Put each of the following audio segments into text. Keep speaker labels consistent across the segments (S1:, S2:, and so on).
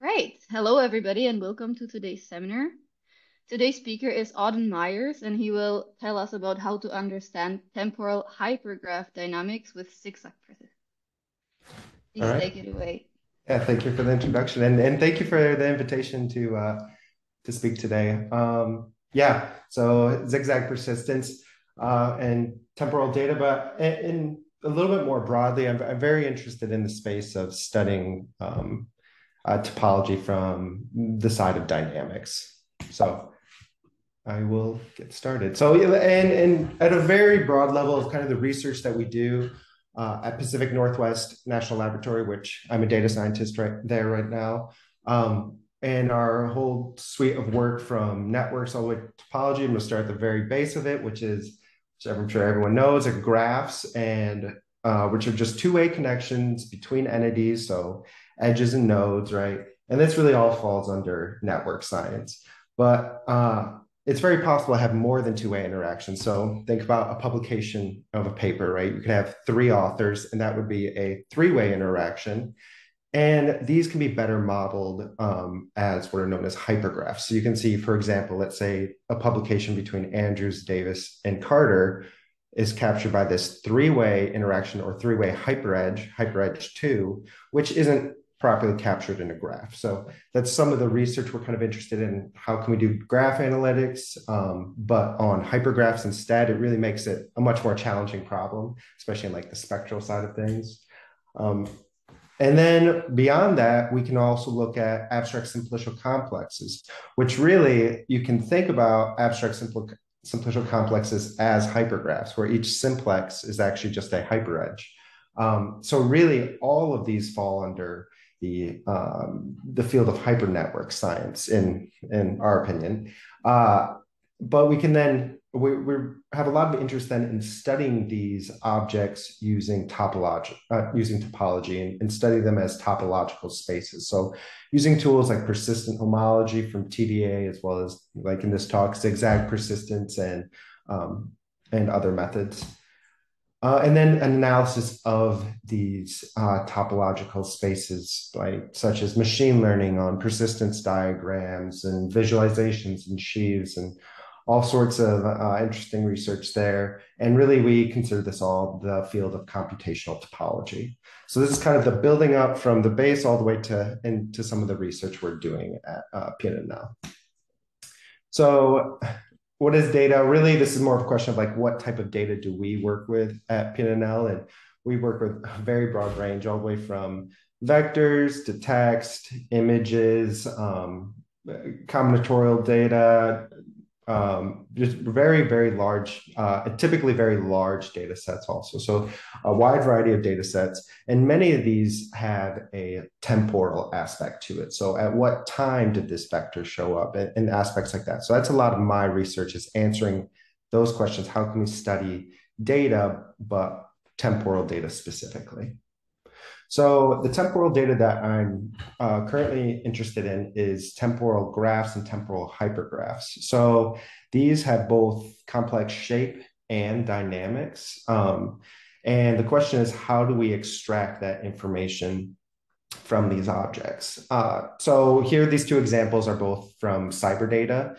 S1: Right. Hello, everybody, and welcome to today's seminar. Today's speaker is Audun Myers, and he will tell us about how to understand temporal hypergraph dynamics with zigzag precision.
S2: All
S1: Please
S2: right.
S1: take it away.
S2: Yeah, thank you for the introduction and thank you for the invitation to speak today. Yeah, so zigzag persistence and temporal data, but in a little bit more broadly, I'm very interested in the space of studying topology from the side of dynamics. So I will get started. So, and at a very broad level of kind of the research that we do at Pacific Northwest National Laboratory, which I'm a data scientist right there right now, and our whole suite of work from networks all the way to topology. I'm going to start at the very base of it, which is, which I'm sure everyone knows, are graphs, and which are just two-way connections between entities, so edges and nodes, right? And this really all falls under network science. But it's very possible to have more than two-way interactions. So think about a publication of a paper, right? You could have three authors, and that would be a three-way interaction. And these can be better modeled as what are known as hypergraphs. So you can see, for example, let's say a publication between Andrews, Davis, and Carter is captured by this three-way interaction or three-way hyperedge 2, which isn't properly captured in a graph. So that's some of the research we're kind of interested in. How can we do graph analytics? But on hypergraphs instead, it really makes it a much more challenging problem, especially in like the spectral side of things. Um, and then beyond that, we can also look at abstract simplicial complexes, which really you can think about simplicial complexes as hypergraphs, where each simplex is actually just a hyperedge. So really, all of these fall under the field of hypernetwork science, in our opinion. But we can then we have a lot of interest then in studying these objects using topology and study them as topological spaces. So using tools like persistent homology from TDA, as well as like in this talk, zigzag persistence and other methods. And then an analysis of these topological spaces, like such as machine learning on persistence diagrams and visualizations and sheaves and all sorts of interesting research there. And really, we consider this all the field of computational topology. So this is kind of the building up from the base all the way to into some of the research we're doing at PNNL. So what is data? Really, this is more of a question of like, what type of data do we work with at PNNL? And we work with a very broad range, all the way from vectors to text, images, combinatorial data, just very, very large, typically very large data sets also. So a wide variety of data sets, and many of these have a temporal aspect to it. So at what time did this vector show up, and aspects like that. So that's a lot of my research, is answering those questions. How can we study data, but temporal data specifically? So the temporal data that I'm currently interested in is temporal graphs and temporal hypergraphs. So these have both complex shape and dynamics. And the question is, how do we extract that information from these objects? So here, these two examples are both from cyberdata.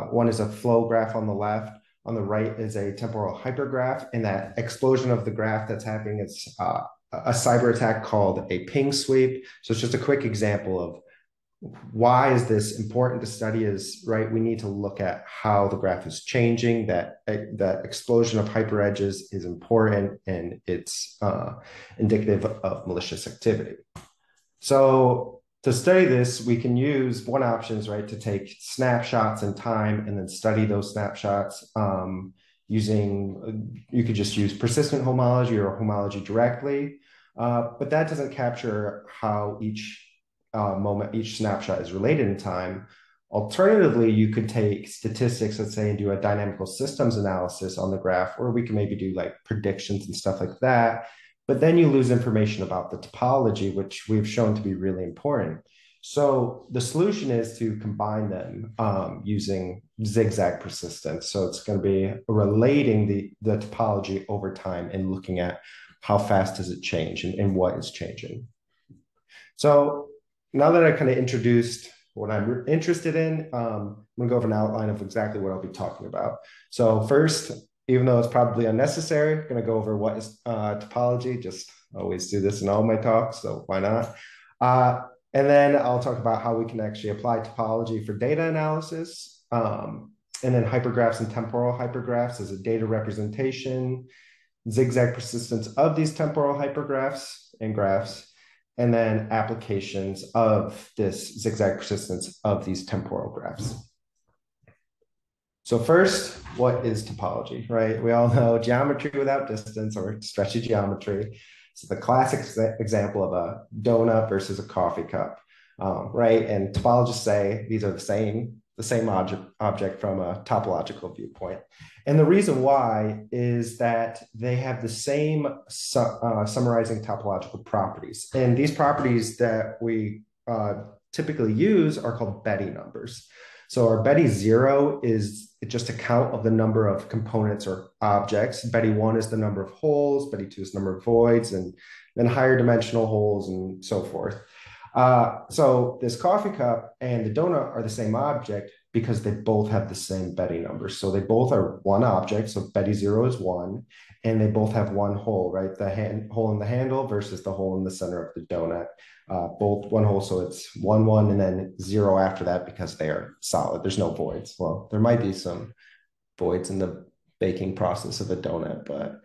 S2: One is a flow graph on the left. On the right is a temporal hypergraph, and that explosion of the graph that's happening is a cyber attack called a ping sweep. So it's just a quick example of why is this important to study. Is right, we need to look at how the graph is changing. That explosion of hyperedges is important, and it's indicative of malicious activity. So to study this, we can use one option is, right, to take snapshots in time and then study those snapshots using, you could just use persistent homology or homology directly, but that doesn't capture how each moment, each snapshot is related in time. Alternatively, you could take statistics, let's say, and do a dynamical systems analysis on the graph, or we can maybe do like predictions and stuff like that. But then you lose information about the topology, which we've shown to be really important. So the solution is to combine them using zigzag persistence. So it's going to be relating the topology over time and looking at how fast does it change and what is changing. So now that I kind of introduced what I'm interested in, I'm going to go over an outline of exactly what I'll be talking about. So first, even though it's probably unnecessary, I'm going to go over what is topology. Just always do this in all my talks, so why not? And then I'll talk about how we can actually apply topology for data analysis, and then hypergraphs and temporal hypergraphs as a data representation, zigzag persistence of these temporal hypergraphs and graphs, and then applications of this zigzag persistence of these temporal graphs. So first, what is topology, right? We all know geometry without distance, or stretchy geometry. So the classic example of a donut versus a coffee cup, right? And topologists say these are the same object from a topological viewpoint. And the reason why is that they have the same summarizing topological properties. And these properties that we typically use are called Betti numbers. So our Betti 0 is just a count of the number of components or objects. Betti 1 is the number of holes, Betti 2 is the number of voids, and then higher dimensional holes and so forth. So this coffee cup and the donut are the same object because they both have the same Betti numbers. So they both are one object. So Betti 0 is 1, and they both have one hole, right? The hole in the handle versus the hole in the center of the donut. Both one hole, so it's 1, 1, and then 0 after that because they are solid. There's no voids. Well, there might be some voids in the baking process of a donut, but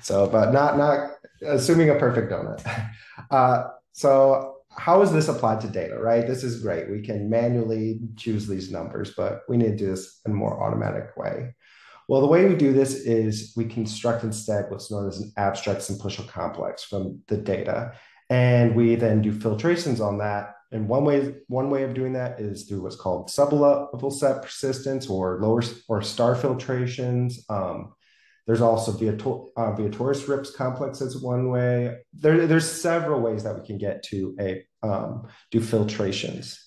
S2: but not assuming a perfect donut. So how is this applied to data, right? This is great. We can manually choose these numbers, but we need to do this in a more automatic way. Well, the way we do this is we construct instead what's known as an abstract simplicial complex from the data. And we then do filtrations on that. And one way of doing that is through what's called sublevel set persistence or lower or star filtrations. There's also Vietoris Rips complex as one way. There's several ways that we can get to do filtrations.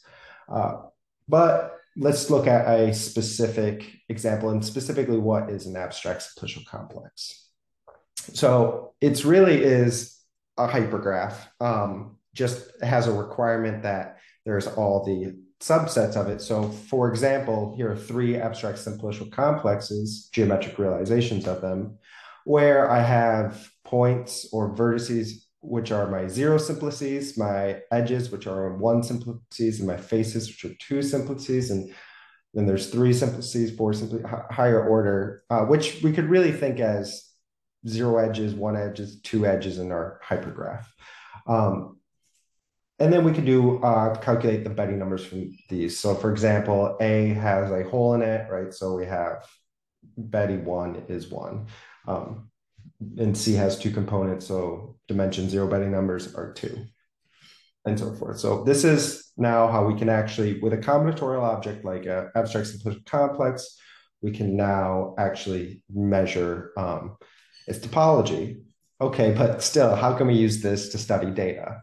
S2: But let's look at a specific example, and specifically what is an abstract simplicial complex. So it really is a hypergraph, just has a requirement that there's all the subsets of it. So for example, here are 3 abstract simplicial complexes, geometric realizations of them, where I have points or vertices, which are my 0 simplices, my edges, which are 1 simplices, and my faces, which are 2 simplices, and then there's 3 simplices, 4 simplices, higher order, which we could really think as 0 edges, 1 edges, 2 edges in our hypergraph. And then we can do calculate the Betti numbers from these. So for example, A has a hole in it, right? So we have Betti 1 is 1. And C has 2 components, so dimension 0 Betti numbers are 2, and so forth. So this is now how we can actually, with a combinatorial object like an abstract simplicial complex, we can now actually measure its topology. Okay, but still, how can we use this to study data?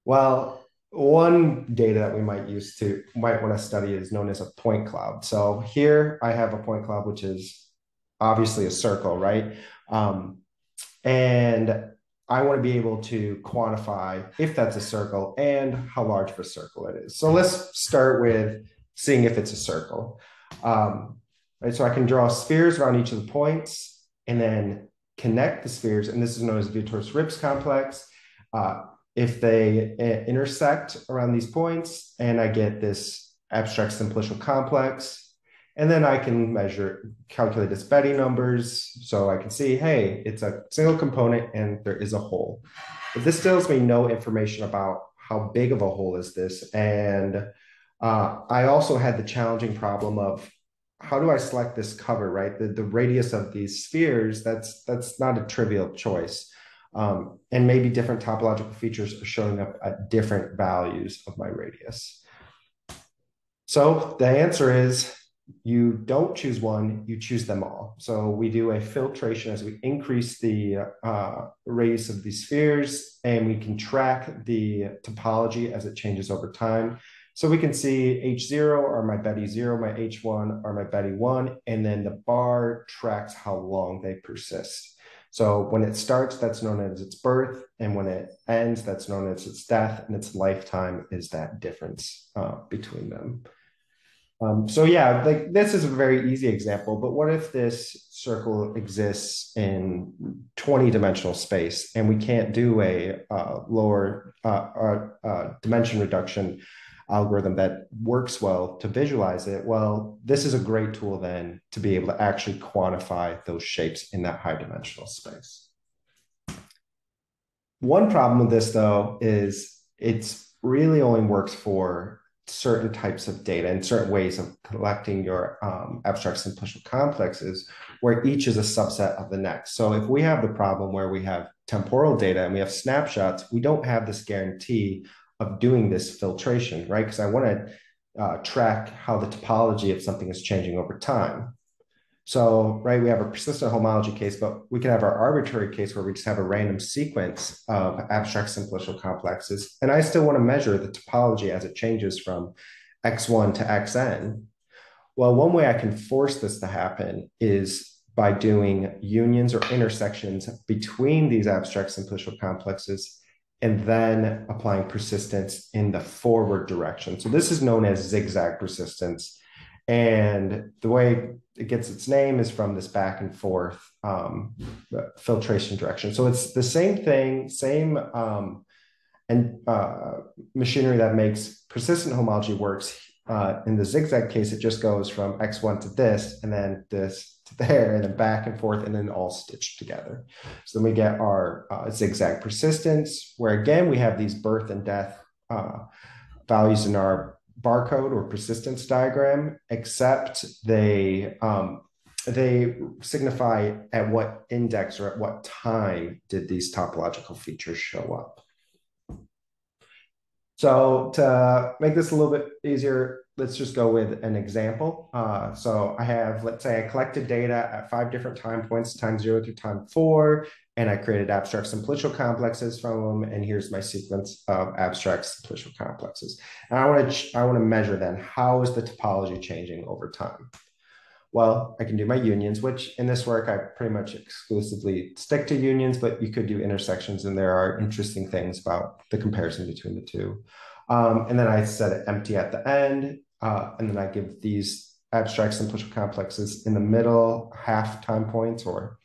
S2: Well, one data that we might want to study is known as a point cloud. So here I have a point cloud, which is obviously a circle, right? And I want to be able to quantify if that's a circle and how large of a circle it is. So let's start with seeing if it's a circle. Right, so I can draw spheres around each of the points and then connect the spheres, and this is known as Vietoris Rips complex. If they intersect around these points, and I get this abstract simplicial complex, and then I can calculate its Betti numbers, so I can see, hey, it's a single component and there is a hole. But this tells me no information about how big of a hole is this, and I also had the challenging problem of how do I select this cover, right? The radius of these spheres, that's not a trivial choice. And maybe different topological features are showing up at different values of my radius. So the answer is you don't choose one, you choose them all. So we do a filtration as we increase the radius of these spheres, and we can track the topology as it changes over time. So we can see H0 are my Betti 0, my H1 are my Betti 1, and then the bar tracks how long they persist. So when it starts, that's known as its birth, and when it ends, that's known as its death, and its lifetime is that difference between them. So yeah, like this is a very easy example, but what if this circle exists in 20-dimensional space and we can't do a lower dimension reduction algorithm that works well to visualize it? Well, this is a great tool then to be able to actually quantify those shapes in that high dimensional space. One problem with this, though, is it's really only works for certain types of data and certain ways of collecting your abstract simplicial complexes, where each is a subset of the next. So if we have the problem where we have temporal data and we have snapshots, we don't have this guarantee of doing this filtration, right? Because I want to track how the topology of something is changing over time. So, right, we have a persistent homology case, but we can have our arbitrary case where we just have a random sequence of abstract simplicial complexes. And I still want to measure the topology as it changes from X1 to Xn. Well, one way I can force this to happen is by doing unions or intersections between these abstract simplicial complexes and then applying persistence in the forward direction. So this is known as zigzag persistence. And the way it gets its name is from this back and forth filtration direction. So it's the same thing, same machinery that makes persistent homology works. In the zigzag case, it just goes from X1 to this, and then this to there, and then back and forth, and then all stitched together. So then we get our zigzag persistence, where again, we have these birth and death values in our barcode or persistence diagram, except they signify at what index or at what time did these topological features show up. So to make this a little bit easier, let's just go with an example. So I have, let's say I collected data at 5 different time points, time 0 through time 4, and I created abstract simplicial complexes from them, and here's my sequence of abstract simplicial complexes. And I want to measure then, how is the topology changing over time? Well, I can do my unions, which in this work, I pretty much exclusively stick to unions, but you could do intersections, and there are interesting things about the comparison between the two. And then I set it empty at the end, and then I give these abstract simplicial complexes in the middle half time points or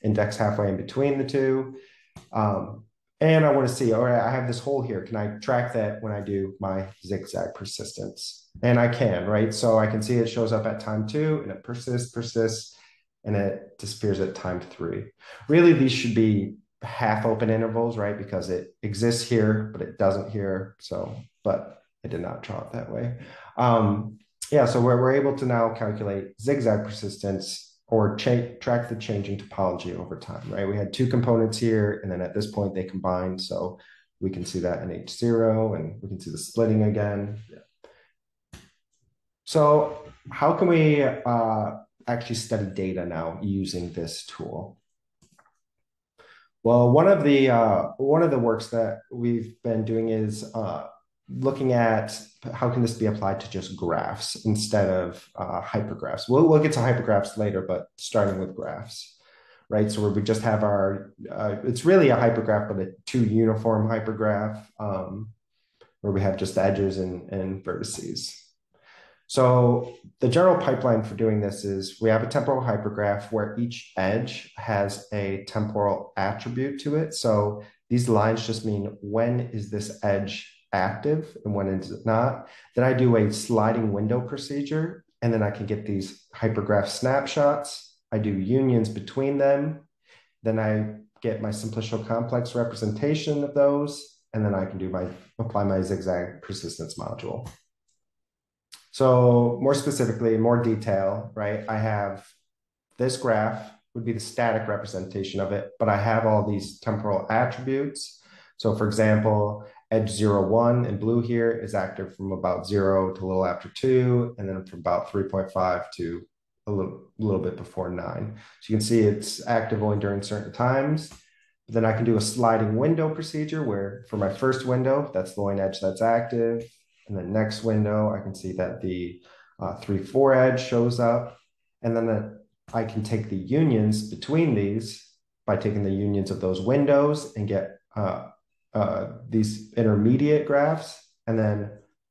S2: index halfway in between the two. And I want to see, all right, I have this hole here. Can I track that when I do my zigzag persistence? And I can, right? So I can see it shows up at time 2, and it persists, and it disappears at time 3. Really, these should be half open intervals, right? Because it exists here, but it doesn't here. So, but I did not draw it that way. Yeah, so we're able to now calculate zigzag persistence or track the changing topology over time, right? We had 2 components here, and then at this point they combined. So we can see that in H0, and we can see the splitting again. Yeah. So how can we actually study data now using this tool? Well, one of the works that we've been doing is looking at how can this be applied to just graphs instead of hypergraphs. We'll get to hypergraphs later, but starting with graphs, right? So where we just have our, it's really a hypergraph, but a 2 uniform hypergraph where we have just edges and vertices. So the general pipeline for doing this is we have a temporal hypergraph where each edge has a temporal attribute to it. So these lines just mean when is this edge active and when is it not. Then I do a sliding window procedure, and then I can get these hypergraph snapshots. I do unions between them. Then I get my simplicial complex representation of those, and then I can apply my zigzag persistence module. So more specifically, in more detail, right? I have this graph would be the static representation of it, but I have all these temporal attributes. So for example, edge 0, 1 in blue here is active from about 0 to a little after 2, and then from about 3.5 to a little bit before 9. So you can see it's active only during certain times. But then I can do a sliding window procedure where for my first window, that's the line edge that's active. And the next window, I can see that the 3, 4 edge shows up. And then I can take the unions between these by taking the unions of those windows and get these intermediate graphs, and then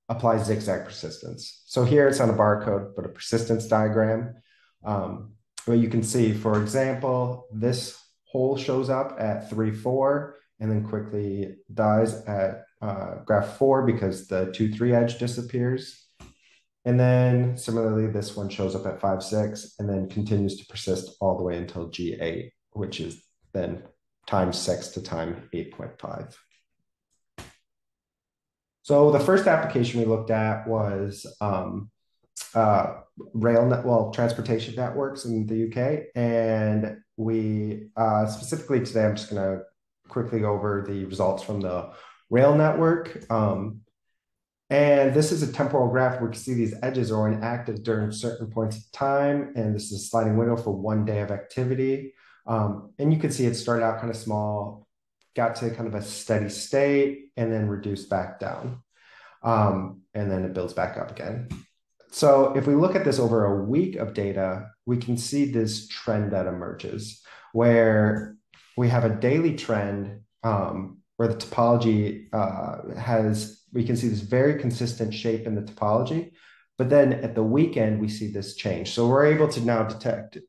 S2: apply zigzag persistence. So here it's on a barcode, but a persistence diagram. Where you can see, for example, this hole shows up at 3, 4, and then quickly dies at graph 4 because the 2, 3 edge disappears. And then similarly, this one shows up at 5, 6, and then continues to persist all the way until G8, which is then times 6 to time 8.5. So the first application we looked at was transportation networks in the UK. And we specifically today, I'm just going to quickly go over the results from the rail network. And this is a temporal graph where you can see these edges are inactive during certain points of time. And this is a sliding window for 1 day of activity. And you can see it started out kind of small, got to kind of a steady state, and then reduced back down. And then it builds back up again. So if we look at this over a week of data, we can see this trend that emerges where we have a daily trend where the topology we can see this very consistent shape in the topology, but then at the weekend, we see this change. So we're able to now detect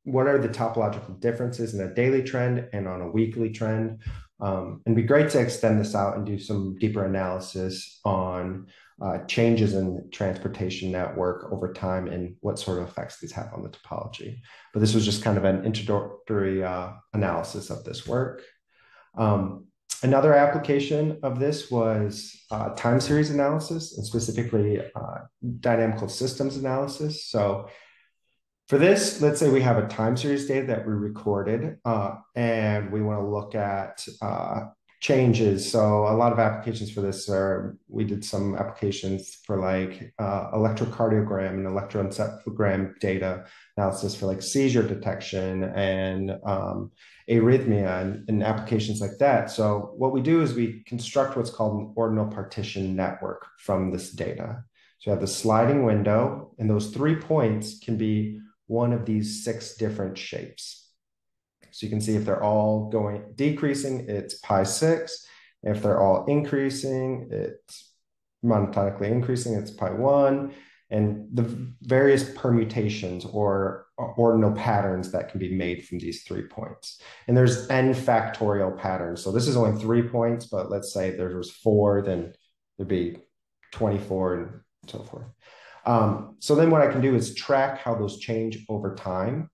S2: what are the topological differences in a daily trend and on a weekly trend. And it'd be great to extend this out and do some deeper analysis on changes in transportation network over time and what sort of effects these have on the topology. But this was just kind of an introductory analysis of this work. Another application of this was time series analysis, and specifically dynamical systems analysis. So for this, let's say we have a time series data that we recorded, and we want to look at changes. So a lot of applications for this we did some applications for like electrocardiogram and electroencephalogram data analysis for like seizure detection and arrhythmia and applications like that. So what we do is we construct what's called an ordinal partition network from this data. So you have the sliding window, and those 3 points can be one of these 6 different shapes. So you can see if they're all decreasing, it's pi 6. If they're all increasing, it's monotonically increasing, it's pi 1. And the various permutations or ordinal patterns that can be made from these 3 points. And there's n factorial patterns. So this is only 3 points, but let's say there was 4, then there'd be 24 and so forth. So then what I can do is track how those change over time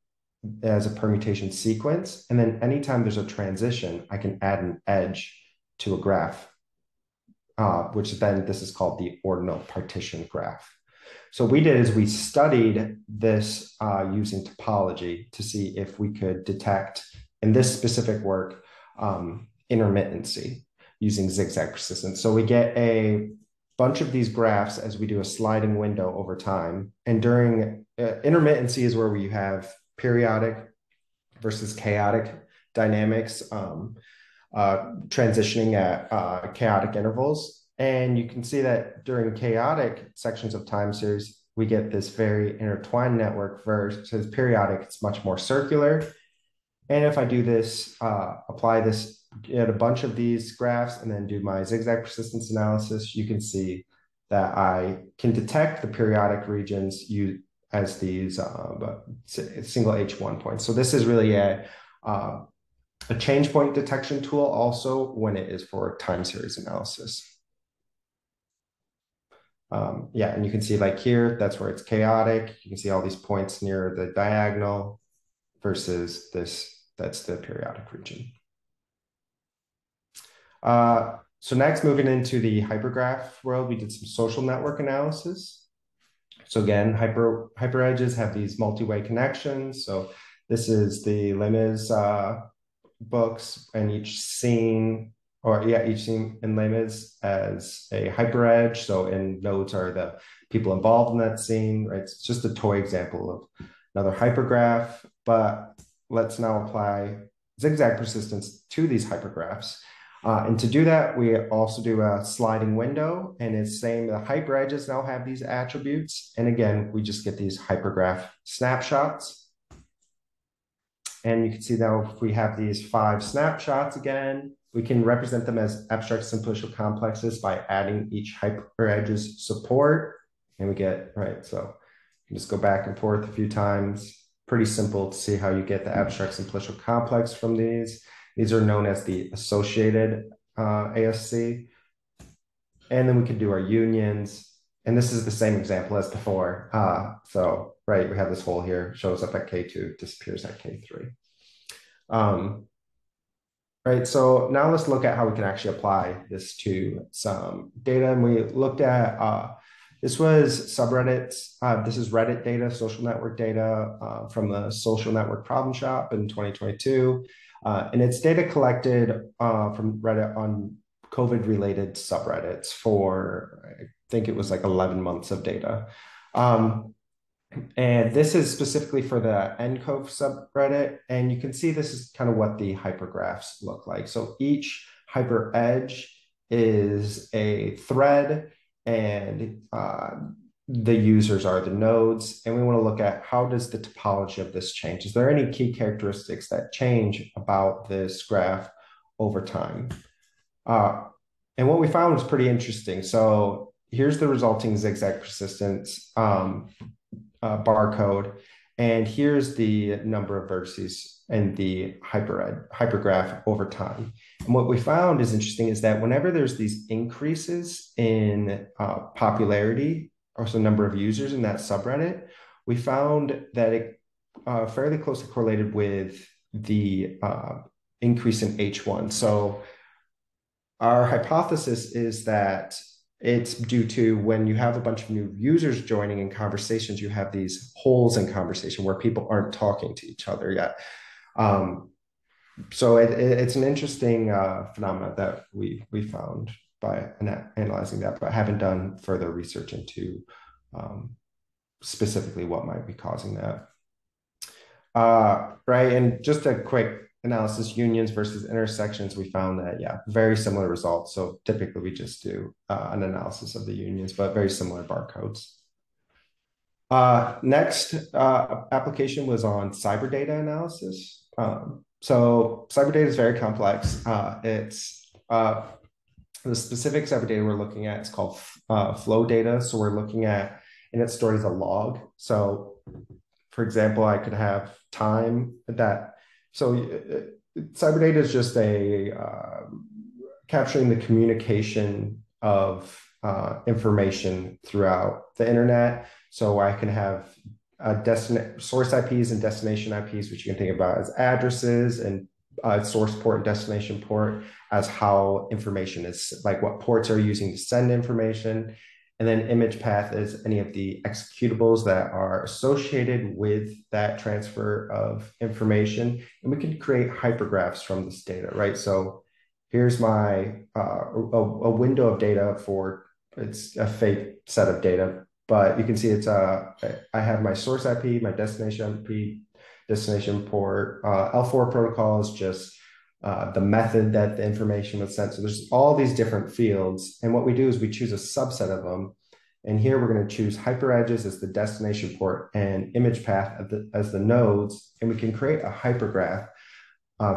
S2: as a permutation sequence. And then anytime there's a transition, I can add an edge to a graph, which then this is called the ordinal partition graph. So what we did is we studied this using topology to see if we could detect, in this specific work, intermittency using zigzag persistence. So we get a bunch of these graphs as we do a sliding window over time. And during intermittency is where we have periodic versus chaotic dynamics transitioning at chaotic intervals. And you can see that during chaotic sections of time series, we get this very intertwined network versus periodic, it's much more circular. And if I do this, apply this at a bunch of these graphs and then do my zigzag persistence analysis, you can see that I can detect the periodic regions as these single H1 points. So this is really a change point detection tool also when it is for time series analysis. Yeah, and you can see like here, that's where it's chaotic. You can see all these points near the diagonal versus this, that's the periodic region. So next, moving into the hypergraph world, we did some social network analysis. So again, hyperedges have these multi-way connections. So this is the Les books, and each scene in Les Mis as a hyperedge. So in nodes are the people involved in that scene, right? It's just a toy example of another hypergraph, but let's now apply zigzag persistence to these hypergraphs. And to do that, we also do a sliding window, and it's saying the hyperedges now have these attributes. And again, we just get these hypergraph snapshots. And you can see now if we have these 5 snapshots again, we can represent them as abstract simplicial complexes by adding each hyperedge's support. And we get, right, so you can just go back and forth a few times. Pretty simple to see how you get the abstract simplicial complex from these. These are known as the associated ASC. And then we can do our unions. And this is the same example as before. So, right, we have this hole here, shows up at K2, disappears at K3. Right, so now let's look at how we can actually apply this to some data. And we looked at, this was subreddits. This is Reddit data, social network data from the Social Network Problem Shop in 2022. And it's data collected from Reddit on COVID-related subreddits for, I think it was like 11 months of data. And this is specifically for the NCOV subreddit. And you can see this is kind of what the hypergraphs look like. So each hyperedge is a thread, and the users are the nodes. And we want to look at how does the topology of this change? Is there any key characteristics that change about this graph over time? And what we found was pretty interesting. So here's the resulting zigzag persistence barcode. And here's the number of vertices in the hypergraph over time. And what we found is interesting is that whenever there's these increases in popularity, also number of users in that subreddit, we found that it fairly closely correlated with the increase in H1. So our hypothesis is that it's due to when you have a bunch of new users joining in conversations, you have these holes in conversation where people aren't talking to each other yet. So it's an interesting phenomenon that we found by analyzing that, but haven't done further research into specifically what might be causing that. Right, and just a quick analysis, unions versus intersections, we found that, yeah, very similar results. So typically we just do an analysis of the unions, but very similar barcodes. Next application was on cyber data analysis. So cyber data is very complex. It's the specific cyber data we're looking at is called flow data. So we're looking at, and it's stored as a log. So for example, I could have time that, so cyber data is just a capturing the communication of information throughout the internet. So I can have source IPs and destination IPs, which you can think about as addresses, and source port and destination port as how information is, like what ports are using to send information. And then image path is any of the executables that are associated with that transfer of information. And we can create hypergraphs from this data, right? So here's my a window of data for, it's a fake set of data, but you can see it's I have my source IP, my destination IP, destination port. L4 protocol is just the method that the information was sent. So there's all these different fields. And what we do is we choose a subset of them. And here we're going to choose hyperedges as the destination port and image path as the nodes. And we can create a hypergraph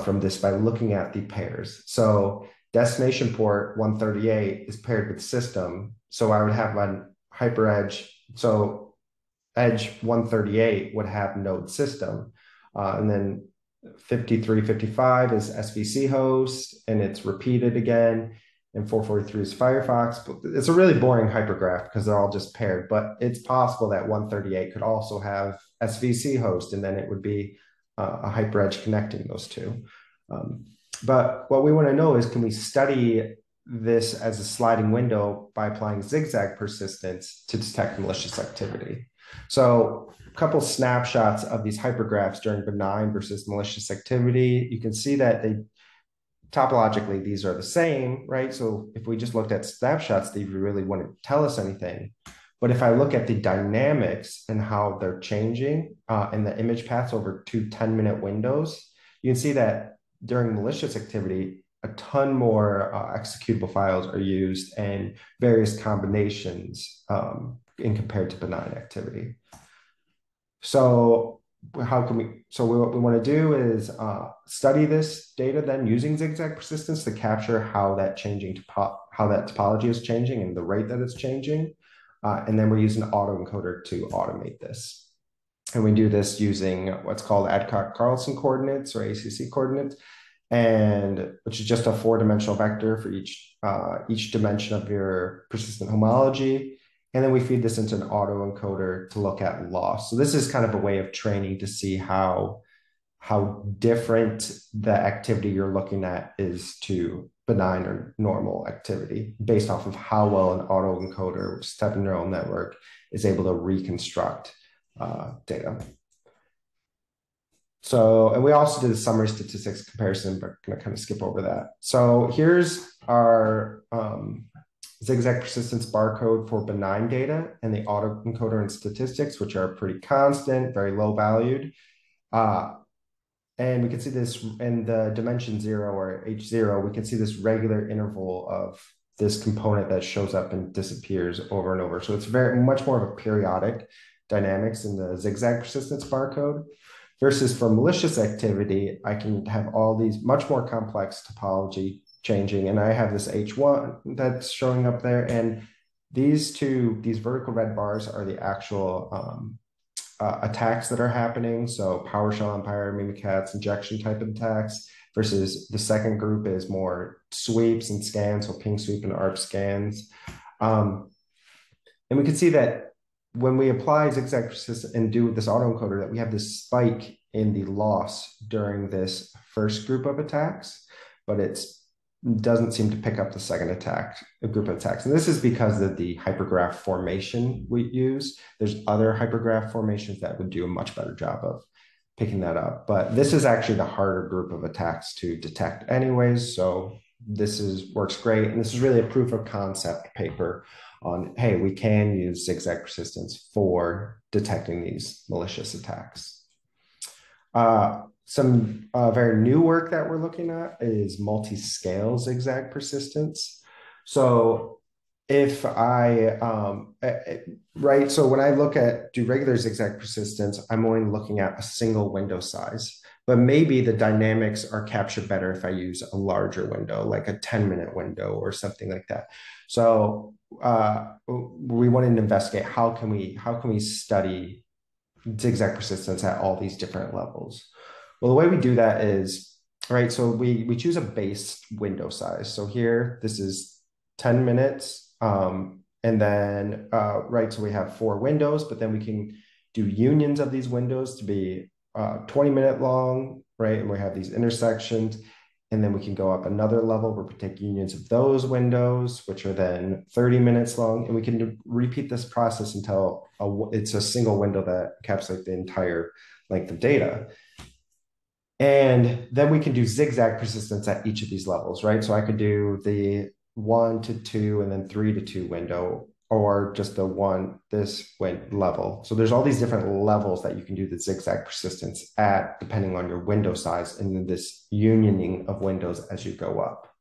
S2: from this by looking at the pairs. So destination port 138 is paired with system. So I would have my hyperedge. So edge 138 would have node system. And then 5355 is SVC host, and it's repeated again. And 443 is Firefox. It's a really boring hypergraph because they're all just paired, but it's possible that 138 could also have SVC host, and then it would be a hyperedge connecting those two. But what we want to know is, can we study this as a sliding window by applying zigzag persistence to detect malicious activity? So a couple snapshots of these hypergraphs during benign versus malicious activity. You can see that they topologically, these are the same, right? So if we just looked at snapshots, they really wouldn't tell us anything. But if I look at the dynamics and how they're changing in the image paths over 2 10-minute windows, you can see that during malicious activity, a ton more executable files are used and various combinations in compared to benign activity. So how can we, so what we want to do is study this data then using zigzag persistence to capture how that how that topology is changing and the rate that it's changing. And then we're using an autoencoder to automate this. And we do this using what's called Adcock-Carlson coordinates or ACC coordinates, and which is just a 4-dimensional vector for each dimension of your persistent homology. And then we feed this into an autoencoder to look at loss. So this is kind of a way of training to see how different the activity you're looking at is to benign or normal activity based off of how well an autoencoder, which is a type of neural network, is able to reconstruct data. So, and we also did a summary statistics comparison, but I'm going to kind of skip over that. So here's our zigzag persistence barcode for benign data and the autoencoder and statistics, which are pretty constant, very low valued. And we can see this in the dimension 0 or H0, we can see this regular interval of this component that shows up and disappears over and over. So it's very much more of a periodic dynamics in the zigzag persistence barcode. Versus for malicious activity, I can have all these much more complex topology changing. And I have this H1 that's showing up there. And these vertical red bars are the actual attacks that are happening. So PowerShell on Pyre, Mimikatz, injection type of attacks, versus the second group is more sweeps and scans, so ping sweep and ARP scans. And we can see that when we apply zigzag persistence and do this autoencoder, that we have this spike in the loss during this first group of attacks, but it doesn't seem to pick up the second group of attacks. And this is because of the hypergraph formation we use. There's other hypergraph formations that would do a much better job of picking that up. But this is actually the harder group of attacks to detect anyways. So this works great. And this is really a proof of concept paper on, hey, we can use zigzag persistence for detecting these malicious attacks. Some very new work that we're looking at is multi-scale zigzag persistence. So if right, so when I do regular zigzag persistence, I'm only looking at a single window size, but maybe the dynamics are captured better if I use a larger window, like a 10-minute window or something like that. So we wanted to investigate how can we study zigzag persistence at all these different levels. Well, the way we do that is, right, so we choose a base window size. So here, this is 10 minutes. And then, right, so we have 4 windows, but then we can do unions of these windows to be 20-minute long, right? And we have these intersections. And then we can go up another level where we take unions of those windows, which are then 30 minutes long. And we can repeat this process until it's a single window that encapsulates the entire length of data. And then we can do zigzag persistence at each of these levels, right? So I could do the 1 to 2 and then 3 to 2 window, or just the level. So there's all these different levels that you can do the zigzag persistence at, depending on your window size, and then this unioning of windows as you go up.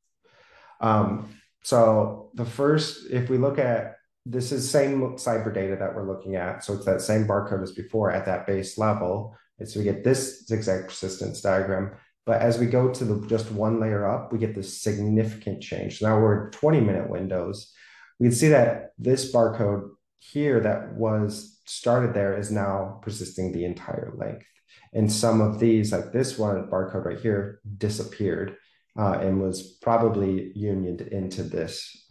S2: So the first, if we look at, this is same cyber data that we're looking at. So it's that same barcode as before at that base level. And so we get this zigzag persistence diagram. But as we go to just one layer up, we get this significant change. So now we're 20-minute windows. We can see that this barcode here that was started there is now persisting the entire length. And some of these, like this one barcode right here, disappeared and was probably unioned into this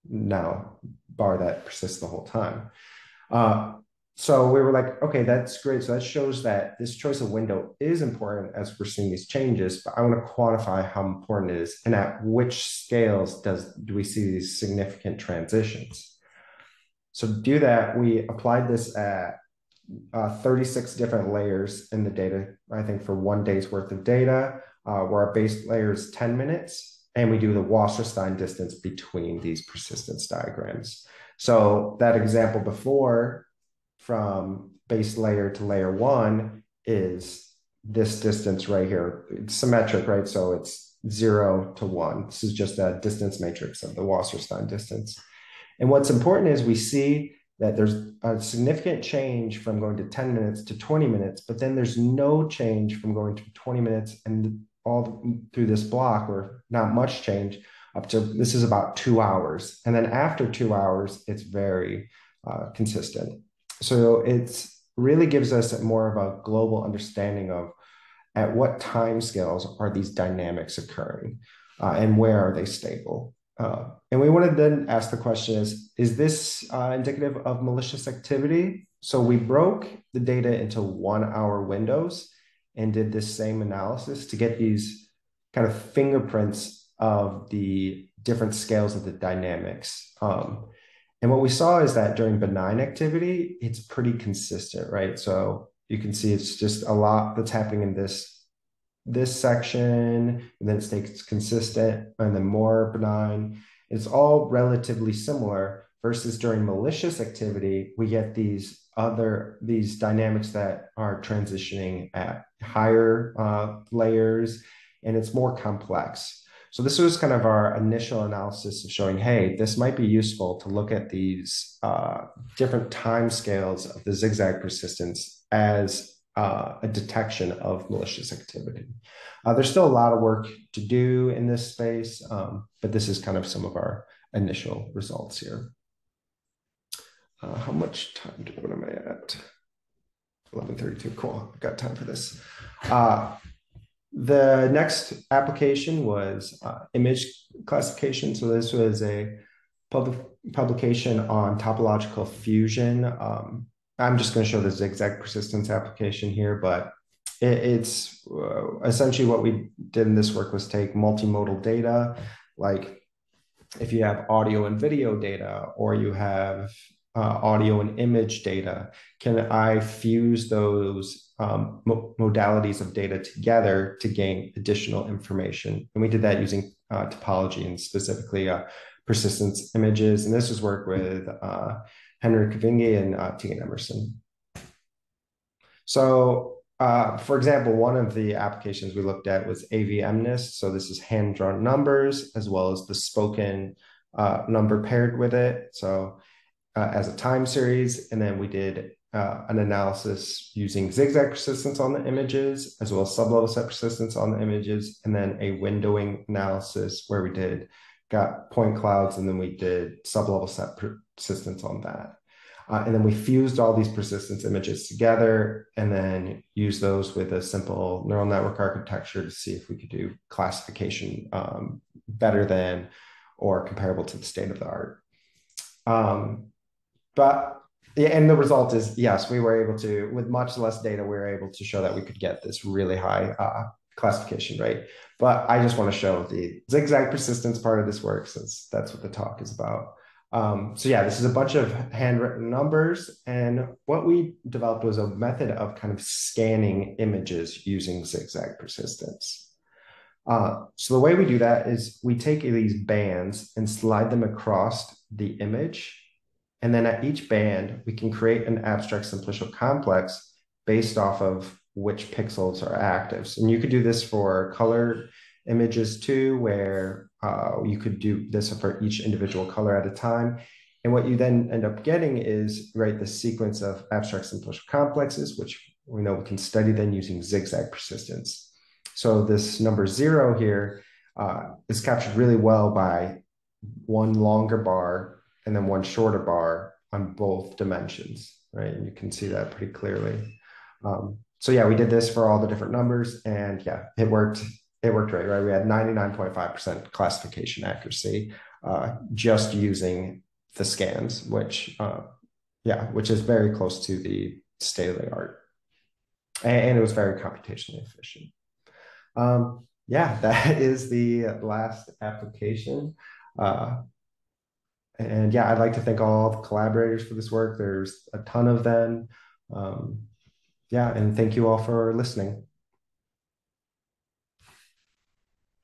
S2: now bar that persists the whole time. So we were like, okay, that's great. So that shows that this choice of window is important as we're seeing these changes, but I want to quantify how important it is and at which scales do we see these significant transitions. So to do that, we applied this at 36 different layers in the data, I think for 1 day's worth of data, where our base layer is 10 minutes, and we do the Wasserstein distance between these persistence diagrams. So that example before, from base layer to layer 1, is this distance right here. It's symmetric, right? So it's 0 to 1. This is just a distance matrix of the Wasserstein distance. And what's important is we see that there's a significant change from going to 10 minutes to 20 minutes, but then there's no change from going to 20 minutes and all through this block, or not much change up to this is about 2 hours. And then after 2 hours, it's very consistent. So it's really gives us more of a global understanding of at what time scales are these dynamics occurring, and where are they stable. And we wanted to then ask the question is this indicative of malicious activity? So we broke the data into 1 hour windows and did this same analysis to get these kind of fingerprints of the different scales of the dynamics. And what we saw is that during benign activity, it's pretty consistent, right? So you can see it's just a lot that's happening in this section, and then it stays consistent, and then more benign. It's all relatively similar versus during malicious activity, we get these dynamics that are transitioning at higher layers, and it's more complex. So this was kind of our initial analysis of showing, hey, this might be useful to look at these different time scales of the zigzag persistence as a detection of malicious activity. There's still a lot of work to do in this space, but this is kind of some of our initial results here. How much time what am I at? 11:32. Cool. I've got time for this. The next application was image classification. So this was a publication on topological fusion. I'm just going to show the zigzag persistence application here, but it's essentially what we did in this work was take multimodal data, like if you have audio and video data, or you have audio and image data, can I fuse those modalities of data together to gain additional information? And we did that using topology and specifically persistence images. And this was work with Henry Kavinge and Tegan Emerson. So for example, one of the applications we looked at was AVMness. So this is hand-drawn numbers as well as the spoken number paired with it. So as a time series, and then we did an analysis using zigzag persistence on the images, as well as sublevel set persistence on the images, and then a windowing analysis where we got point clouds, and then we did sublevel set persistence on that. And then we fused all these persistence images together and then used those with a simple neural network architecture to see if we could do classification better than or comparable to the state of the art. But yeah, and the result is, yes, we were able to, with much less data, we were able to show that we could get this really high classification rate. But I just want to show the zigzag persistence part of this work, since that's what the talk is about. So yeah, this is a bunch of handwritten numbers. And what we developed was a method of kind of scanning images using zigzag persistence. So the way we do that is we take these bands and slide them across the image. And then at each band, we can create an abstract simplicial complex based off of which pixels are active. And you could do this for color images too, where you could do this for each individual color at a time. And what you then end up getting is, right, the sequence of abstract simplicial complexes, which we know we can study then using zigzag persistence. So this number 0 here is captured really well by one longer bar and then one shorter bar on both dimensions, right? And you can see that pretty clearly. So yeah, we did this for all the different numbers, and yeah, it worked. It worked great, right? We had 99.5% classification accuracy just using the scans, which is very close to the state of the art, and it was very computationally efficient. Yeah, that is the last application. And yeah, I'd like to thank all the collaborators for this work. There's a ton of them. Yeah, and thank you all for listening.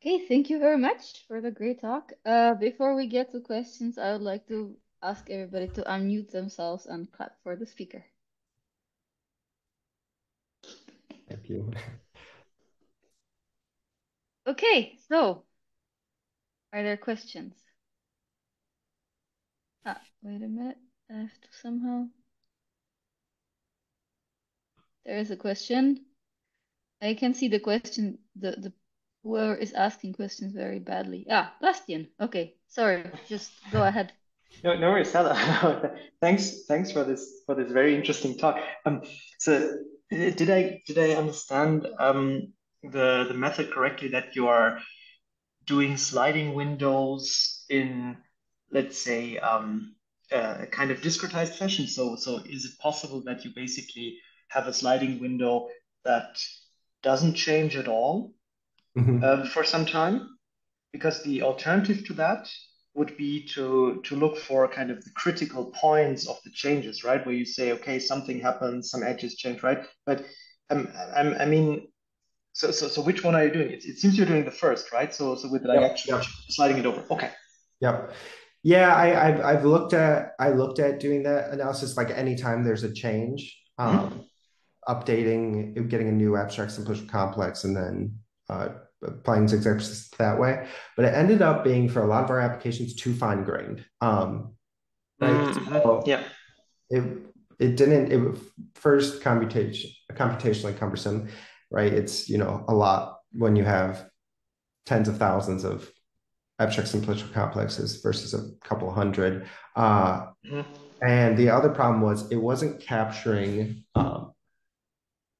S1: Okay, thank you very much for the great talk. Before we get to questions, I would like to ask everybody to unmute themselves and clap for the speaker.
S2: Thank you.
S1: Okay, so are there questions? Wait a minute. I have to somehow. There is a question. I can see the question, the whoever is asking questions very badly. Ah, Bastian. Okay, sorry. Just go ahead.
S3: No, no worries, Hella. Thanks for this very interesting talk. So did I understand the method correctly that you are doing sliding windows in, let's say, a kind of discretized fashion? So is it possible that you basically have a sliding window that doesn't change at all for some time? Because the alternative to that would be to look for kind of the critical points of the changes, right? Where you say, okay, something happens, some edges change, right? But I mean, so which one are you doing? It seems you're doing the first, right? So with like
S2: Yep,
S3: actually
S2: yep,
S3: sliding it over. Okay.
S2: yep. Yeah, I've looked at doing that analysis like anytime there's a change,
S3: Mhm.
S2: updating, getting a new abstract simplicial complex, and then applying zigzag persistence that way. But it ended up being for a lot of our applications too fine grained. Right.
S3: Mm-hmm.
S2: So
S3: Yeah.
S2: it it didn't it was first computationally cumbersome, right? It's a lot when you have tens of thousands of abstract simplicial complexes versus a couple hundred.
S3: Mm-hmm.
S2: And the other problem was it wasn't capturing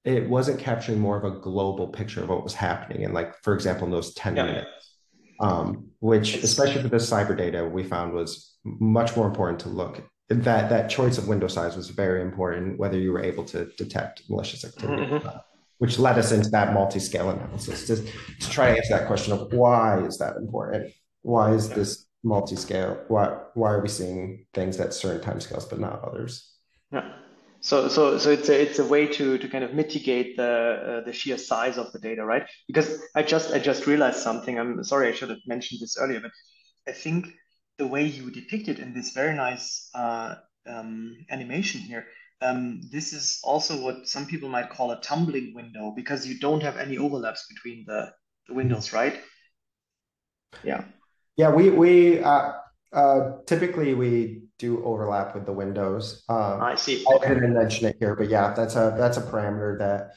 S2: more of a global picture of what was happening. And like, for example, in those 10
S3: Yeah.
S2: minutes, which
S3: It's
S2: especially for this cyber data, we found was much more important to look. That choice of window size was very important, whether you were able to detect malicious activity or
S3: Mhm.
S2: not, which led us into that multi-scale analysis to try to answer that question of why is that important? Why is
S3: Yeah.
S2: this multi-scale? Why are we seeing things at certain timescales but not others?
S3: Yeah. So it's a way to kind of mitigate the sheer size of the data, right? Because I just realized something. I'm sorry, I should have mentioned this earlier, but I think the way you depict it in this very nice animation here, this is also what some people might call a tumbling window because you don't have any overlaps between the windows, right? Yeah.
S2: Yeah, we typically we do overlap with the windows.
S3: I see.
S2: I
S3: Okay.
S2: didn't mention it here, but yeah, that's a parameter that,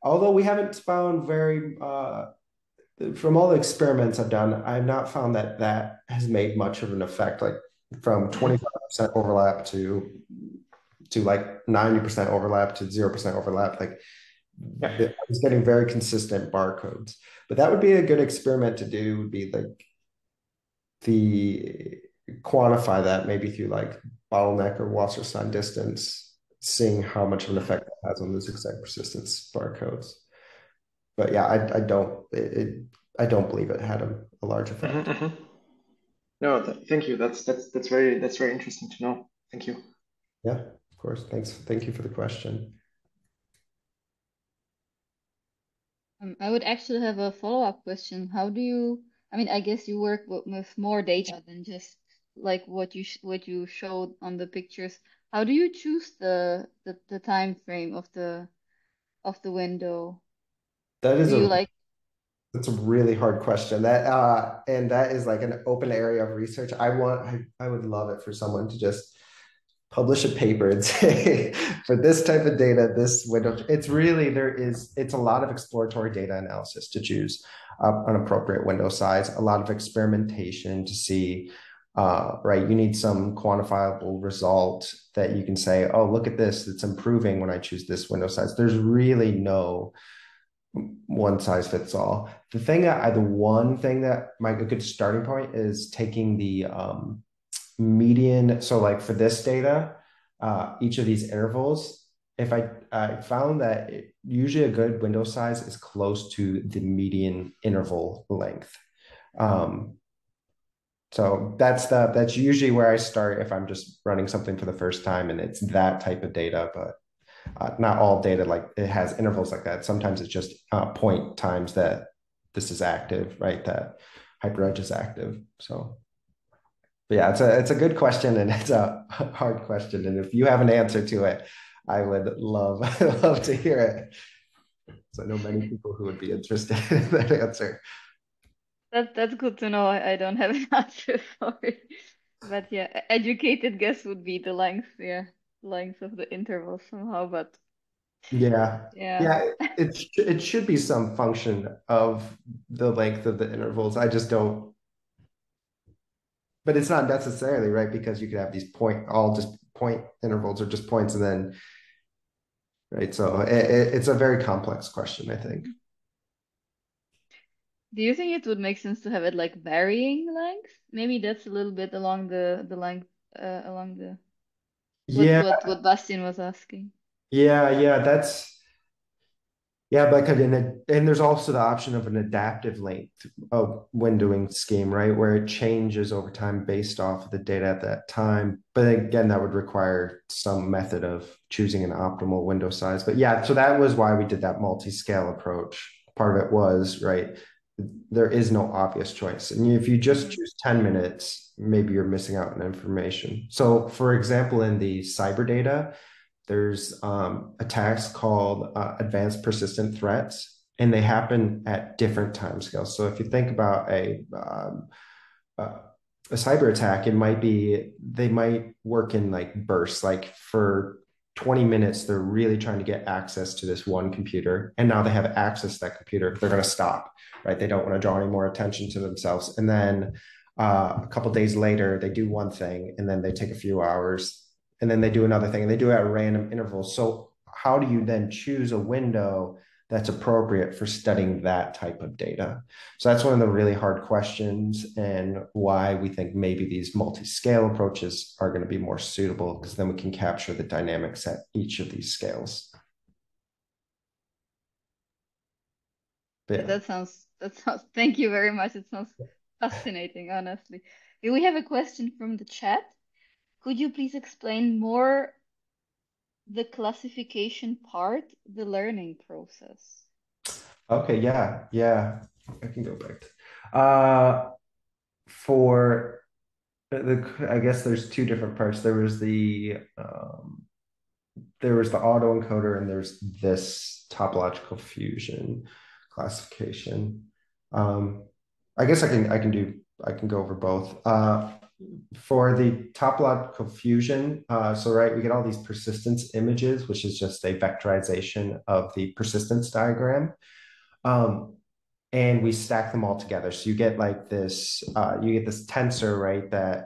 S2: although we haven't found from all the experiments I've done, I've not found that has made much of an effect. Like from
S3: Mhm.
S2: 25% overlap to like 90% overlap to 0% overlap. Like
S3: Yeah.
S2: it's getting very consistent barcodes. But that would be a good experiment to do. Would be like the quantify that maybe through like bottleneck or Wasserstein distance, seeing how much of an effect that has on the zigzag persistence barcodes. But yeah, I don't believe it had a large
S3: Mhm,
S2: effect.
S3: mhm. No, thank you. That's very interesting to know. Thank you.
S2: Yeah, of course. Thanks. Thank you for the question.
S1: I would actually have a follow-up question. How do you, I mean, I guess you work with more data than just like what you showed on the pictures. How do you choose the time frame of the window?
S2: That
S1: Do
S2: is
S1: you
S2: a
S1: like,
S2: That's a really hard question. And that is like an open area of research. I would love it for someone to just publish a paper and say for this type of data, this window. It's a lot of exploratory data analysis to choose an appropriate window size, a lot of experimentation to see, right? You need some quantifiable result that you can say, oh, look at this, it's improving when I choose this window size. There's really no one size fits all. The one thing that might be a good starting point is taking the median. So like for this data, each of these intervals, if I found that usually a good window size is close to the median interval length. Um, so that's usually where I start if I'm just running something for the first time and it's that type of data, but not all data like it has intervals like that. Sometimes it's just point times that this is active, right? That hyperedge is active. So, but yeah, it's a good question and it's a hard question. And if you have an answer to it, I would love love to hear it. So I know many people who would be interested in that answer.
S1: that's good to know. I don't have an answer for it. But yeah, educated guess would be the length, yeah, length of the interval somehow, but
S2: Yeah.
S1: yeah.
S2: Yeah, it should be some function of the length of the intervals. I just don't, but it's not necessarily right because you could have these all just point intervals or just points and then right. So it's a very complex question, I think.
S1: Do you think it would make sense to have it like varying length? Maybe that's a little bit along the length along the
S2: Yeah,
S1: what Bastian was asking.
S2: yeah, yeah, but and there's also the option of an adaptive length of windowing scheme, right, where it changes over time based off of the data at that time. But again, that would require some method of choosing an optimal window size. But yeah, so that was why we did that multi-scale approach. Part of it was, right, there is no obvious choice. And if you just
S1: Mm.
S2: choose 10 minutes, maybe you're missing out on information. So for example, in the cyber data, there's attacks called advanced persistent threats, and they happen at different timescales. So if you think about uh, a cyber attack, they might work in like bursts. Like for 20 minutes, they're really trying to get access to this one computer, and now they have access to that computer. They're going to stop, right? They don't want to draw any more attention to themselves, and then a couple days later, they do one thing, and then they take a few hours, and then they do another thing, and they do it at random intervals. So how do you then choose a window that's appropriate for studying that type of data? So that's one of the really hard questions, and why we think maybe these multi-scale approaches are going to be more suitable, because then we can capture the dynamics at each of these scales. But
S1: Yeah,
S2: yeah.
S1: that sounds thank you very much. It sounds fascinating, honestly. Yeah, we have a question from the chat. Could you please explain more the classification part, the learning process?
S2: Okay, yeah. I can go back to for I guess there's two different parts. There was the autoencoder and there's this topological fusion classification. Um, I guess I can go over both. For the topological fusion, so right, we get all these persistence images, which is just a vectorization of the persistence diagram. Um, and we stack them all together. So you get this tensor, right?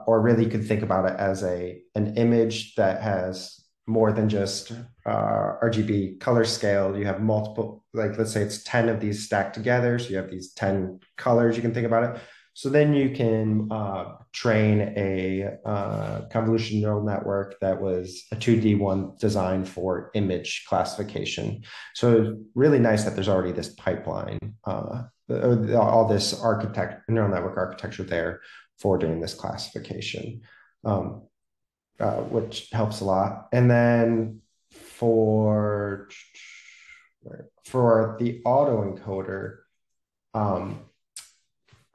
S2: Or really you could think about it as an image that has more than just RGB color scale. You have multiple, like let's say it's 10 of these stacked together. So you have these 10 colors, you can think about it. So then you can train a convolutional neural network that was a 2D one designed for image classification. So it's really nice that there's already this pipeline, all this neural network architecture there for doing this classification, which helps a lot. And then for for the autoencoder, um,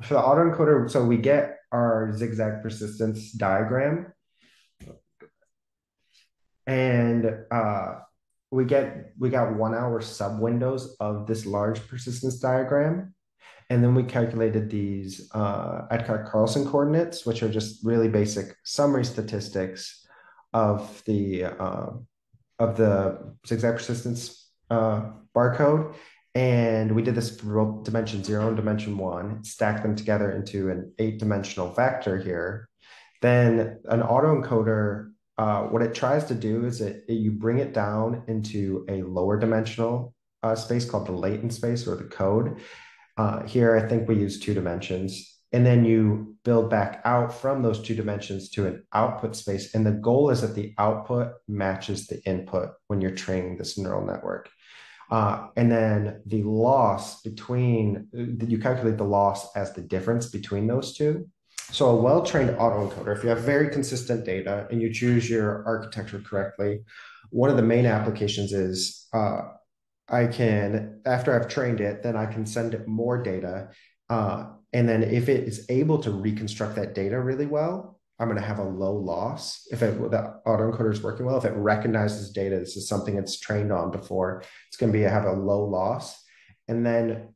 S2: so we get our zigzag persistence diagram, and we got 1 hour sub windows of this large persistence diagram. And then we calculated these Edcott-Carlson coordinates, which are just really basic summary statistics of the zigzag persistence barcode. And we did this for both dimension 0 and dimension 1, stacked them together into an 8-dimensional vector here. Then an autoencoder, what it tries to do is you bring it down into a lower dimensional space called the latent space, or the code. Here, I think we use 2 dimensions. And then you build back out from those 2 dimensions to an output space. And the goal is that the output matches the input when you're training this neural network. And then you calculate the loss as the difference between those two. So a well-trained autoencoder, if you have very consistent data and you choose your architecture correctly, one of the main applications is after I've trained it, then I can send it more data. And then if it is able to reconstruct that data really well, I'm going to have a low loss. The autoencoder is working well, if it recognizes data, this is something it's trained on before, it's going to have a low loss. And then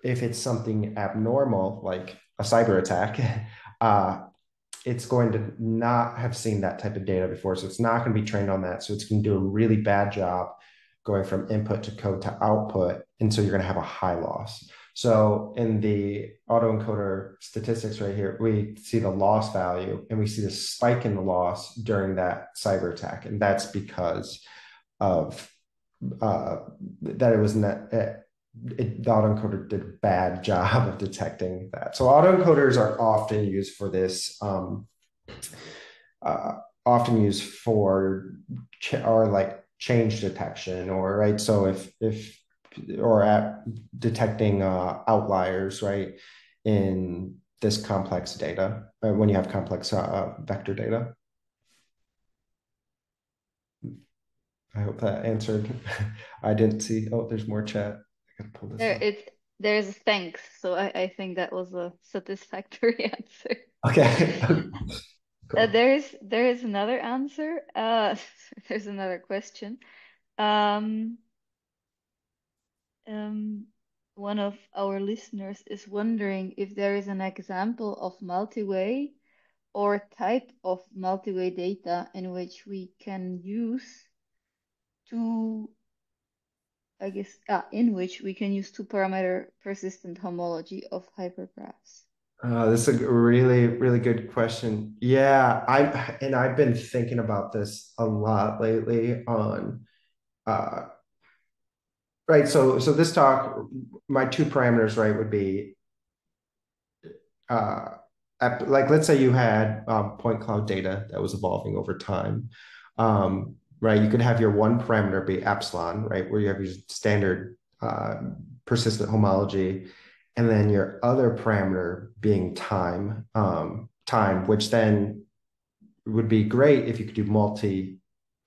S2: if it's something abnormal, like a cyber attack, it's going to not have seen that type of data before. So it's not going to be trained on that. So it's going to do a really bad job going from input to code to output. And so you're going to have a high loss. So in the autoencoder statistics right here, we see the loss value and we see the spike in the loss during that cyber attack. And that's because of that it was not, the autoencoder did a bad job of detecting that. So autoencoders are often used for this, often used for or like change detection, or right. So if or at detecting outliers, right, in this complex data when you have complex vector data. I hope that answered. I didn't see. Oh, there's more chat. I gotta pull this
S1: There
S2: up.
S1: it's there's thanks. So I think that was a satisfactory answer.
S2: Okay. Cool.
S1: There is another answer. There's another question. Um, um, One of our listeners is wondering if there is an example of multi-way or type of multi-way data in which we can use two, I guess, in which we can use two-parameter persistent homology of hypergraphs.
S2: This is a really, really good question. Yeah, I've been thinking about this a lot lately on uh right. So this talk, my two parameters, right, would be uh like let's say you had point cloud data that was evolving over time. Right, you could have your one parameter be epsilon, right, where you have your standard persistent homology, and then your other parameter being time, which then would be great if you could do multi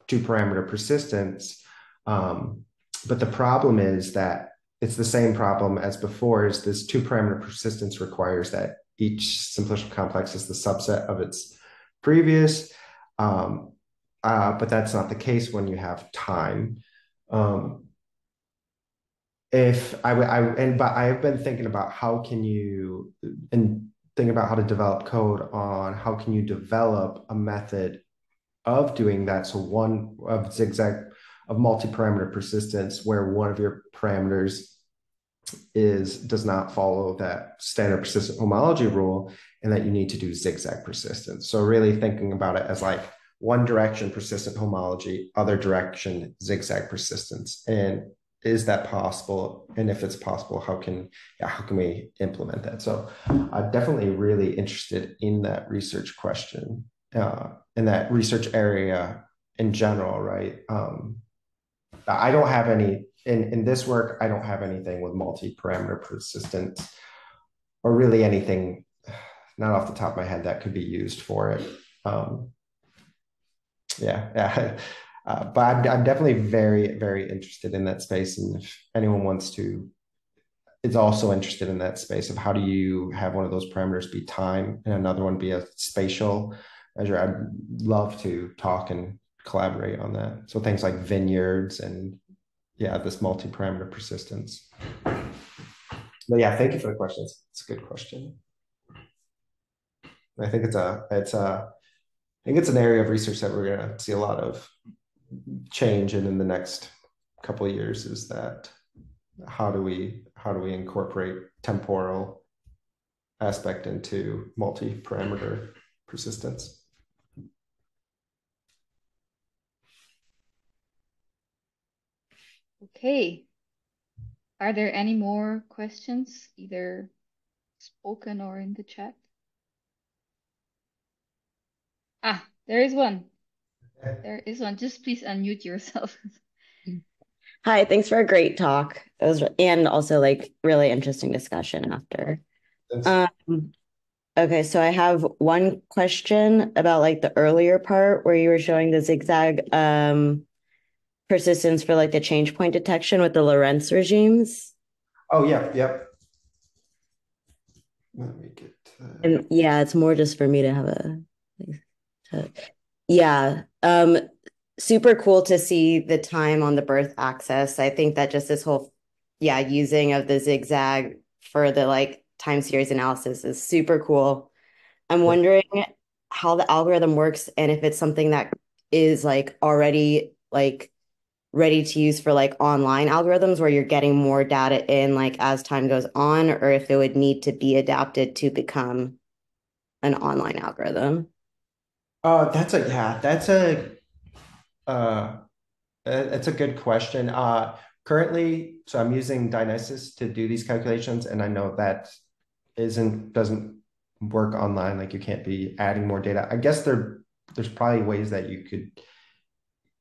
S2: two parameter persistence. But the problem is that it's the same problem as before, is this two parameter persistence requires that each simplicial complex is the subset of its previous. But that's not the case when you have time. If I and but I've been thinking about how can you and thinking about how to develop code on how can you develop a method of doing that. So one of zigzag of multi-parameter persistence where one of your parameters does not follow that standard persistent homology rule, and that you need to do zigzag persistence. So really thinking about it as like one direction persistent homology, other direction zigzag persistence. And is that possible? And if it's possible, how can we implement that? So I'm definitely really interested in that research question, in that research area in general, right? I don't have any in this work. I don't have anything with multi-parameter persistence, or really anything, not off the top of my head, that could be used for it. Um, yeah. But I'm definitely very, very interested in that space. And if anyone wants to, is also interested in that space of how do you have one of those parameters be time and another one be a spatial measure, I'd love to talk and collaborate on that. So things like vineyards and yeah, this multi-parameter persistence. But yeah, thank you for the question. It's a good question. I think I think it's an area of research that we're going to see a lot of change in the next couple of years, is that how do we incorporate temporal aspect into multi-parameter persistence.
S1: Okay. Are there any more questions, either spoken or in the chat? There is one. There is one. Just please unmute yourself.
S4: Hi, thanks for a great talk. It was, and also like really interesting discussion after. Okay, so I have one question about like the earlier part where you were showing the zigzag persistence for like the change point detection with the Lorentz regimes.
S2: Oh yeah, yep. Let me get.
S4: And yeah, it's more just for me to have yeah. Super cool to see the time on the birth axis. I think that just this whole, using of the zigzag for the like time series analysis is super cool. I'm wondering how the algorithm works and if it's something that is like already like ready to use for like online algorithms where you're getting more data in like as time goes on, or if it would need to be adapted to become an online algorithm.
S2: That's uh, it's a good question. Currently, so I'm using Dionysus to do these calculations, and I know that doesn't work online. Like you can't be adding more data. I guess there's probably ways that you could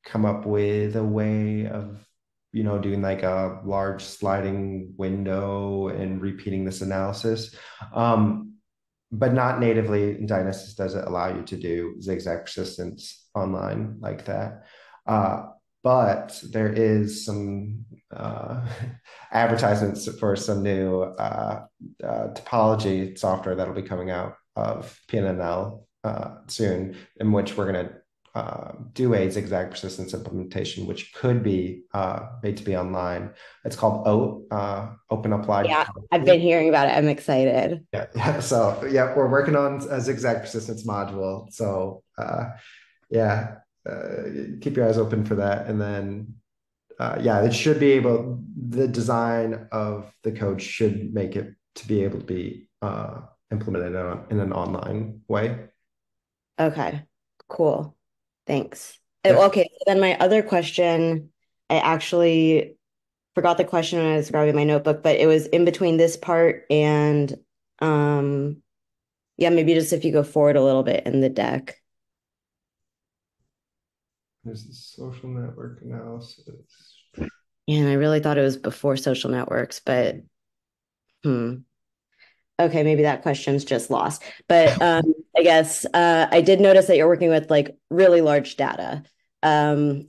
S2: come up with a way of, doing like a large sliding window and repeating this analysis. But not natively, Dionysus doesn't allow you to do zigzag persistence online like that. Uh, but there is some advertisements for some new topology software that'll be coming out of PNNL soon, in which we're going to do a zigzag persistence implementation, which could be made to be online. It's called Open Applied.
S4: Yeah, I've been hearing about it. I'm excited.
S2: Yeah. So yeah, we're working on a zigzag persistence module. So yeah, keep your eyes open for that. And then yeah, it should be able. The design of the code should make it to be able to be implemented in an online way.
S4: Okay, cool. Thanks.
S2: Yeah.
S4: Okay, so then my other question, I actually forgot the question when I was grabbing my notebook, but it was in between this part and yeah, maybe just if you go forward a little bit in the deck.
S2: There's the social network analysis.
S4: And I really thought it was before social networks, but hmm. Okay, maybe that question's just lost. But I guess I did notice that you're working with like really large data, um,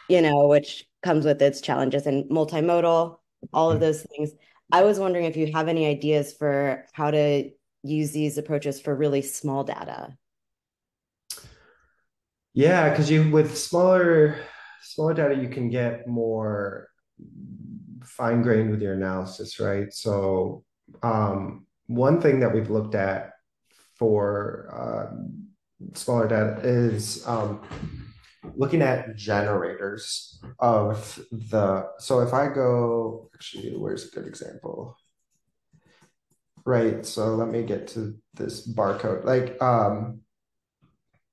S4: which comes with its challenges and multimodal, all of those things. I was wondering if you have any ideas for how to use these approaches for really small data.
S2: Yeah, because you with smaller data, you can get more fine-grained with your analysis, right? So one thing that we've looked at for smaller data is looking at generators of so if I go, actually, where's a good example? Right, so let me get to this barcode.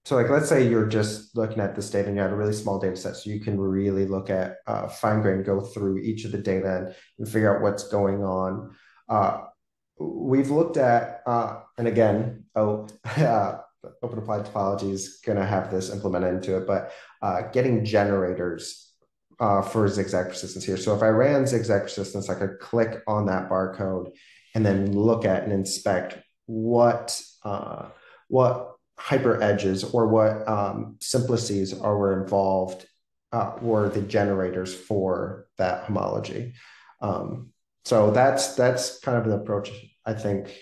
S2: So like, let's say you're just looking at this data and you have a really small data set, so you can really look at fine grain, go through each of the data and figure out what's going on. We've looked at, and again, Open Applied Topology is going to have this implemented into it, but getting generators for zigzag persistence here. So if I ran zigzag persistence, I could click on that barcode and then look at and inspect what hyper edges or what simplices were involved were the generators for that homology. So that's kind of an approach I think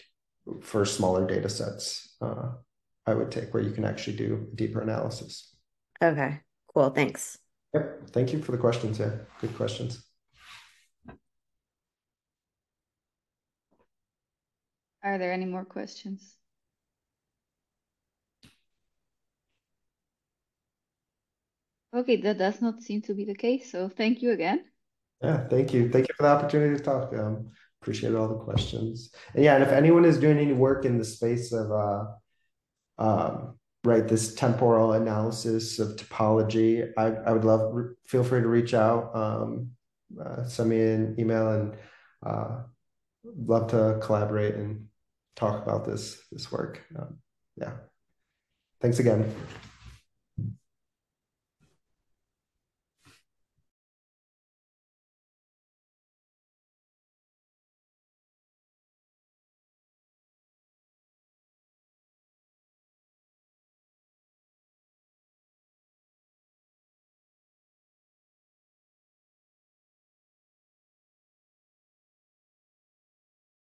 S2: for smaller data sets I would take, where you can actually do deeper analysis.
S4: Okay, cool. Thanks.
S2: Yep. Thank you for the questions. Yeah, good questions.
S1: Are there any more questions? Okay, that does not seem to be the case. So thank you again.
S2: Yeah, thank you. Thank you for the opportunity to talk. Appreciate all the questions. And yeah, and if anyone is doing any work in the space of right, this temporal analysis of topology, I would love, feel free to reach out, send me an email, and love to collaborate and talk about this work. Yeah. Thanks again.